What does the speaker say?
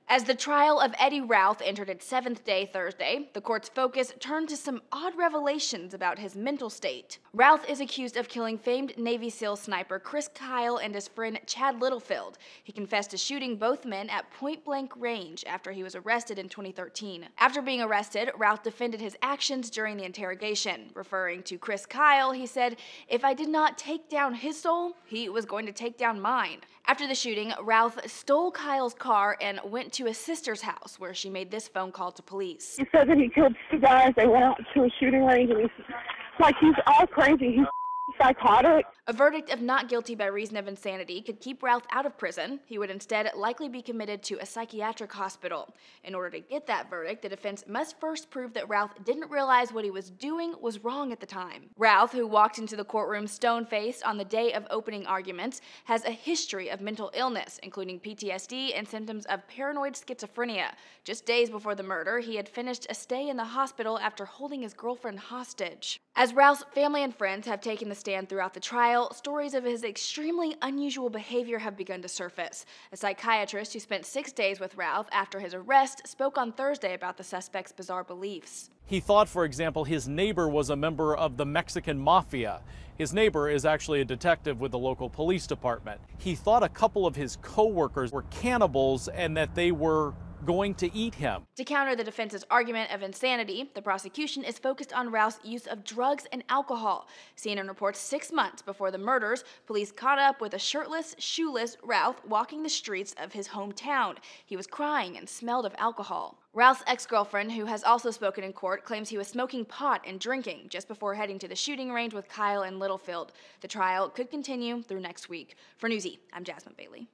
As the trial of Ray Routh entered its seventh day Thursday, the court's focus turned to some odd revelations about his mental state. Routh is accused of killing famed Navy SEAL sniper Chris Kyle and his friend Chad Littlefield. He confessed to shooting both men at point-blank range after he was arrested in 2013. After being arrested, Routh defended his actions during the interrogation. Referring to Chris Kyle, he said, "If I did not take down his soul, he was going to take down mine." After the shooting, Routh stole Kyle's car and went to his sister's house, where she made this phone call to police. He said that he killed two guys. They went out to a shooting range, and he's all crazy. He's psychotic. A verdict of not guilty by reason of insanity could keep Routh out of prison. He would instead likely be committed to a psychiatric hospital. In order to get that verdict, the defense must first prove that Routh didn't realize what he was doing was wrong at the time. Routh, who walked into the courtroom stone-faced on the day of opening arguments, has a history of mental illness, including PTSD and symptoms of paranoid schizophrenia. Just days before the murder, he had finished a stay in the hospital after holding his girlfriend hostage. As Routh's family and friends have taken the stand throughout the trial, stories of his extremely unusual behavior have begun to surface. A psychiatrist who spent 6 days with Routh after his arrest spoke on Thursday about the suspect's bizarre beliefs. He thought, for example, his neighbor was a member of the Mexican mafia. His neighbor is actually a detective with the local police department. He thought a couple of his co-workers were cannibals and that they were going to eat him. To counter the defense's argument of insanity, the prosecution is focused on Routh's use of drugs and alcohol. CNN reports 6 months before the murders, police caught up with a shirtless, shoeless Routh walking the streets of his hometown. He was crying and smelled of alcohol. Routh's ex-girlfriend, who has also spoken in court, claims he was smoking pot and drinking just before heading to the shooting range with Kyle and Littlefield. The trial could continue through next week. For Newsy, I'm Jasmine Bailey.